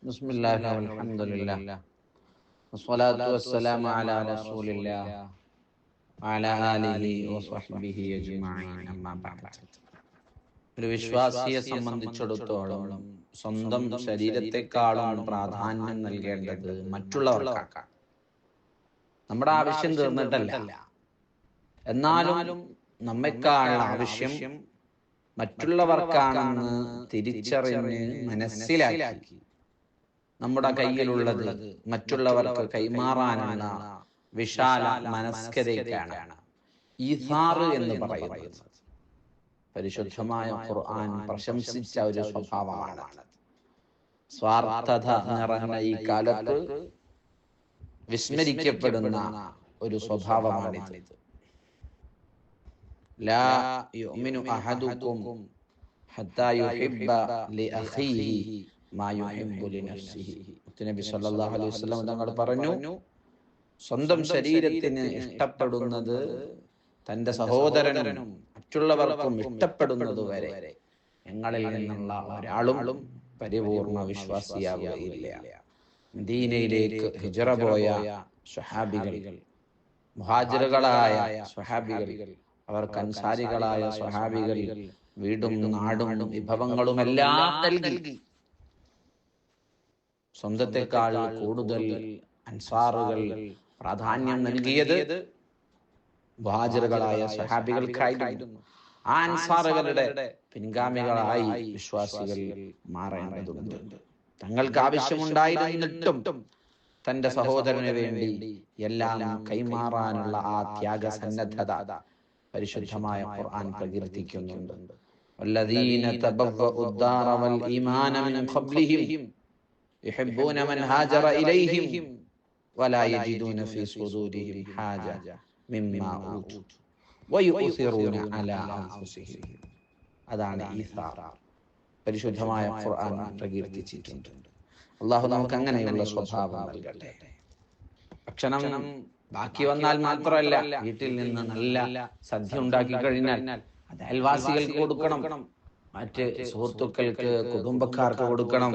ബിസ്മില്ലാഹി വൽഹംദുലില്ലാഹ് വസ്സലാത്തു വസ്സലാമു അലാ റസൂലില്ലാഹ് വഅലാ ആലിഹി വസ്വഹ്ബിഹി അജ്മഈൻ. അമ്മാ ബഅദ്. ഒരു വിശ്വാസിയെ സംബന്ധിച്ചിടത്തോളം സ്വന്തം ശരീരത്തെക്കാളും പ്രാധാന്യം നൽകേണ്ടത് മറ്റുള്ളവർക്കാണ്. നമ്മുടെ ആവശ്യം തീർന്നിട്ടല്ല, എന്നാലും നമ്മെക്കാളുള്ള ആവശ്യം മറ്റുള്ളവർക്കാണെന്ന് തിരിച്ചറിഞ്ഞ് മനസ്സിലാക്കി നമ്മുടെ കയ്യിലുള്ളത് മറ്റുള്ളവർക്ക് കൈമാറാനുള്ള വിശാല മനസ്കതയ്ക്കാണ് ഈസാറ് എന്ന് പറയുന്നത്. പരിശുദ്ധമായ ഖുർആൻ പ്രശംസിച്ച ഒരു സ്വഭാവമാണ്. സ്വാർത്ഥത നിറഞ്ഞ ഈ കാലത്ത് വിസ്മരിക്കപ്പെടുന്ന ഒരു സ്വഭാവമാണിത്. ലാ യുഅ്മിനു അഹദുകും ഹത്താ യുഹിബ്ബ ലിഅഖീഹി മാ യുഹിബ്ബു ലിനഫ്സിഹി. നബി സല്ലല്ലാഹു അലൈഹി വസല്ലം തങ്ങൾ പറഞ്ഞു, സ്വന്തം ശരീരത്തിന് ഇഷ്ടപ്പെടുന്നത് തന്റെ സഹോദരനും മറ്റുള്ളവർക്കും ഇഷ്ടപ്പെടുന്നത് വരെ ഞങ്ങളിൽ നിന്നുള്ള ഒരാളും പരിപൂർണ വിശ്വാസിയാവുകയില്ല. മദീനയിലേക്ക് ഹിജ്റ പോയ സ്വഹാബികൾ, മുഹാജിറുകളായ സ്വഹാബികൾ, അവർക്ക് അൻസാരികളായ സ്വഹാബികൾ വീടും നാടും വിഭവങ്ങളും എല്ലാം നൽകി. സ്വന്തത്തെക്കാൾ കൂടുതൽ അൻസാറുകൾ പ്രാധാന്യം നൽകിയത് മുഹാജിറുകളായ സ്വഹാബികൾക്കായിരുന്നു. ആ അൻസാറുകളുടെ പിൻഗാമികളായി വിശ്വാസികൾ മാറേണ്ടതുണ്ട്. തങ്ങൾക്ക് ആവശ്യമുണ്ടായിരുന്നിട്ടും തന്റെ സഹോദരന് വേണ്ടി എല്ലാം കൈമാറാനുള്ള ആ ത്യാഗസന്നദ്ധത പരിശുദ്ധമായ ഖുർആൻ പ്രകീർത്തിക്കുന്നുണ്ട്. വല്ലദീന തബവ്വഉ الدار والإيمان من قبلهم يحبون من هاجر إليهم ولا يجدون في صدورهم حاجة مما أوتوا ويؤثرون على أنفسهم. അതാണ് ഈസാർ. പരിശുദ്ധമായ ഖുർആൻ പ്രകീർത്തിച്ചിട്ടുണ്ട്. അല്ലാഹു നമുക്ക് അങ്ങനെയുള്ള സ്വഭാവം നൽകട്ടെ. ഭക്ഷണം ബാക്കി വന്നാൽ മാത്രമല്ല, വീട്ടിൽ നിന്ന് നല്ല സദ്യ ഉണ്ടാക്കി കഴിഞ്ഞാൽ അത് അയൽവാസികൾക്ക് കൊടുക്കണം, മറ്റ് സുഹൃത്തുക്കൾക്ക്, കുടുംബക്കാർക്ക് കൊടുക്കണം.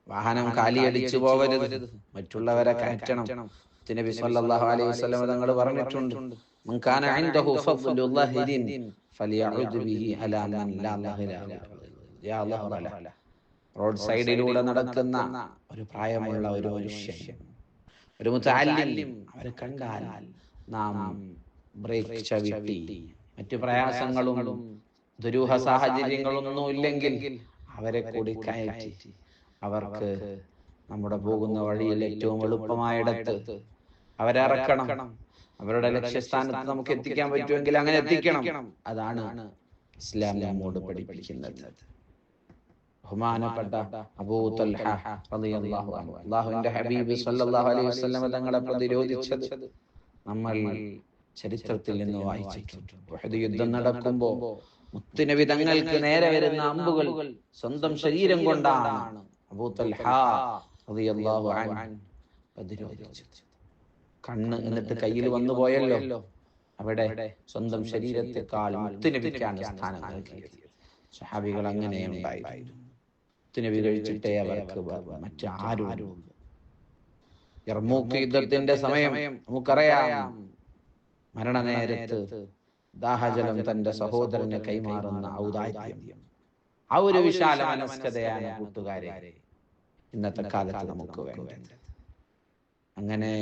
വാഹനം കാലിയടിച്ചു പോവരുത്, മറ്റുള്ളവരെ കയറ്റണം. നബി സല്ലല്ലാഹു അലൈഹി വസല്ലം തങ്ങൾ പറഞ്ഞിട്ടുണ്ട്, മൻ കാന ഇൻദഹു ഫദ്ലു ളാഹിദിൻ ഫലിയഉദ് ബിഹി അലാ മൻ ലാ യാ അല്ലാഹ്. റോഡ് സൈഡിലൂടെ നടക്കുന്ന ഒരു പ്രായമുള്ള ഒരു മനുഷ്യൻ, ഒരു മുതഅല്ലിം, അവരെ കണ്ടാൽ നാം ബ്രേക്ക് ചവിട്ടി മറ്റു പ്രയാസങ്ങളും ദുരൂഹ സാഹചര്യങ്ങളൊന്നും ഇല്ലെങ്കിൽ അവരെ കൂടി കയറ്റി അവർക്ക് നമ്മുടെ പോകുന്ന വഴിയിൽ ഏറ്റവും എളുപ്പമായിടത്ത് അവരെ ഇറക്കണം. അവരുടെ ലക്ഷ്യസ്ഥാനത്ത് നമുക്ക് എത്തിക്കാൻ പറ്റുമെങ്കിൽ അങ്ങനെ എത്തിക്കണം. അതാണ് ഇസ്ലാം നമ്മോട് പഠിപ്പിക്കുന്നത്. ബഹുമാനപ്പെട്ട അബൂ തൽഹ റളിയല്ലാഹു അൻഹു, അല്ലാഹുവിന്റെ ഹബീബ് സല്ലല്ലാഹു അലൈഹി വസല്ലം തങ്ങളെ പ്രതിരോധിച്ചത് നമ്മൾ ചരിത്രത്തിൽ നിന്ന് വായിച്ചിട്ടുണ്ട്. ഉഹദ് യുദ്ധം നടക്കുമ്പോൾ മുത്തുനബി തങ്ങൾക്ക് നേരെ വരുന്ന അമ്പുകൾ സ്വന്തം ശരീരം കൊണ്ടാണ് അബൂ തൽഹ റളിയല്ലാഹു അൻഹു പ്രതിരോധിച്ചത്. കണ്ണ് എന്നിട്ട് കയ്യിൽ വന്നു പോയല്ലോ, അവിടെ സ്വന്തം ശരീരത്തെക്കാൾ മുത്തുനബിക്കാണ് സ്ഥാനം നൽകിയത്. സ്വഹാബികൾ അങ്ങനെ ഉണ്ടായിരുന്നു. മുത്തുനബി കഴിച്ചിട്ടേ അവർക്ക് മറ്റാരും. യർമൂക്ക് യുദ്ധത്തിന്റെ സമയം നമുക്കറിയാം. മരണനേരത്ത് ദാഹജലം തന്റെ സഹോദരന് കൈമാറുന്ന ഔദാര്യം, ആ ഒരു വിശാല മനസ്കതയാണ് കൂട്ടുകാരെ ഇന്നത്തെ കാലത്ത് നമുക്ക് വേണ്ടത്. അങ്ങനെ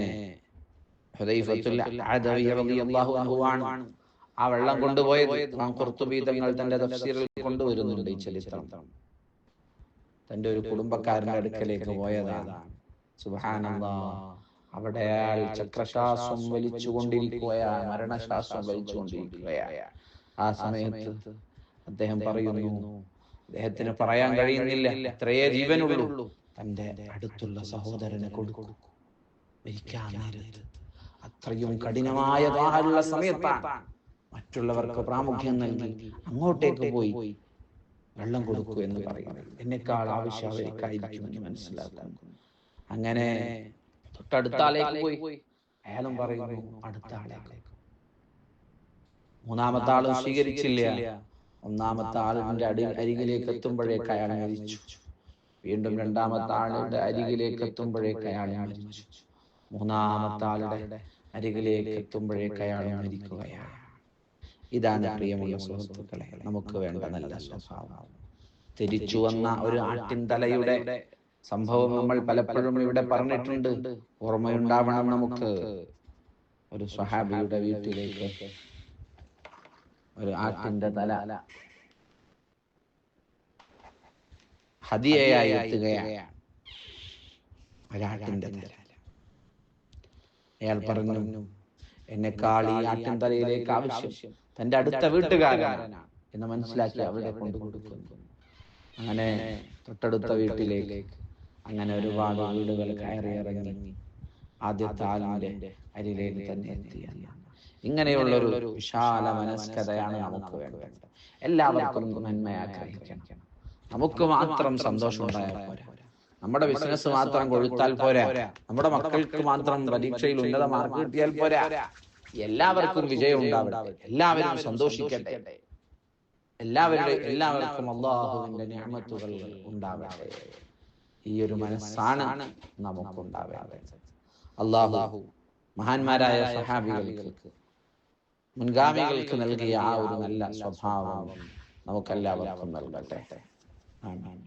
ഹുദൈഫത്തുൽ അദവി റളിയല്ലാഹു അൻഹു ആണ് ആ വെള്ളം കൊണ്ടുപോയത്. ഖുർത്തുബി തങ്ങൾ തന്റെ തഫ്സീറിൽ കൊണ്ടുവരുന്നുണ്ട് ഈ ചരിത്രം. തന്റെ ഒരു കുടുംബക്കാരന്റെ അടുക്കലേക്ക് പോയതാണ്. സുബ്ഹാനല്ലാഹ്, അവിടെ അയാൾ ചക്രശ്വാസം വലിച്ചുകൊണ്ടിരിക്കുകയാണ്, മരണശ്വാസം വലിച്ചുകൊണ്ടിരിക്കുകയാണ്. ആ സമയത്ത് അദ്ദേഹം പറയുന്നു, അദ്ദേഹത്തിന് പറയാൻ കഴിയുന്നില്ല, എത്രയേ ജീവനുള്ളൂ, തന്റെ അടുത്തുള്ള സഹോദരന് കൊടുക്കൂ. മരിക്കാൻ നേരത്ത് അത്രയും കഠിനമായ ദാഹമുള്ള സമയത്താണ് മറ്റുള്ളവർക്ക് പ്രാമുഖ്യം നൽകി അങ്ങോട്ടേക്ക് പോയി വെള്ളം കൊടുക്കൂ എന്ന് പറയുന്നത്. എന്നെക്കാൾ ആവശ്യം അവർക്കായിരിക്കുമെന്ന് മനസ്സിലാക്കുന്നു. അങ്ങനെ തൊട്ടടുത്ത ആളേക്ക് പോയി. അയാളും പറയുന്നു അടുത്ത ആളേക്ക്. മൂന്നാമത്തെ ആളും സ്വീകരിച്ചില്ല. ഒന്നാമത്തെ ആളിന്റെ അരികിലേക്ക് എത്തുമ്പോഴേക്ക് അയാൾ മരിച്ചു. വീണ്ടും രണ്ടാമത്തെ ആളുടെ അരികിലേക്ക് എത്തുമ്പോഴേക്ക് അയാൾ മരിച്ചു. മൂന്നാമത്തെ ആളുടെ അരികിലേക്ക് എത്തുമ്പോഴേക്ക് അയാൾ മരിക്കുകയാണ്. ഇതാണ് പ്രിയമുള്ള സുഹൃത്തുക്കളെ നമുക്ക് വേണ്ട നല്ല സ്വഭാവം. തിരിച്ചു വന്ന ഒരു ആട്ടിൻ തലയുടെ സംഭവം നമ്മൾ പലപ്പോഴും ഇവിടെ പറഞ്ഞിട്ടുണ്ട്. ഓർമ്മയുണ്ടാവണം നമുക്ക്. ഒരു സ്വഹാബിയുടെ വീട്ടിലേക്ക് ഒരു ആട്ടിന്റെ തല ഹദിയയായി എത്തുകയാണ്. ഒരാട്ടിന്റെ തല. അയാൾ പറഞ്ഞു, എന്നെക്കാൾ ഈ ആട്ടിൻ തലയിലേക്ക് ആവശ്യം തന്റെ അടുത്ത വീട്ടുകാരനാണ് എന്ന് മനസ്സിലാക്കി അവിടെ കൊണ്ടു കൊടുക്കുന്നു. അങ്ങനെ തൊട്ടടുത്ത വീട്ടിലേക്ക് അങ്ങനെ ഒരുപാട് വീടുകൾ കയറി ഇറങ്ങി ആദ്യത്തെ ആളിന്റെ അരികിലേക്ക് തന്നെ എത്തിയ ഇങ്ങനെയുള്ളൊരു വിശാല മനസ്കതയാണ് നമുക്ക് വേണ്ടത്. എല്ലാവർക്കും നന്മ ആഗ്രഹിക്കണം. നമുക്ക് മാത്രം സന്തോഷം ഉണ്ടായാൽ പോരാ. നമ്മുടെ ബിസിനസ് മാത്രം കൊഴുത്താൽ പോരാ. നമ്മുടെ മക്കൾക്ക് മാത്രം പരീക്ഷയിൽ ഉന്നത മാർക്ക് കിട്ടിയാൽ പോരാ. എല്ലാവർക്കും വിജയം ഉണ്ടാവട്ടെ. എല്ലാവരും സന്തോഷിക്കട്ടെ. എല്ലാവർക്കും അല്ലാഹുവിന്റെ നിഅമത്തുകൾ ഉണ്ടാവട്ടെ. ഈ ഒരു മനസ്സാണ് നമുക്കുണ്ടാവേണ്ടത്. അല്ലാഹു മഹാന്മാരായ സഹാബികൾക്ക്, മുൻഗാമികൾക്ക് നൽകിയ ആ ഒരു നല്ല സ്വഭാവം നമുക്കെല്ലാവർക്കും നൽകട്ടെ. ആമീൻ.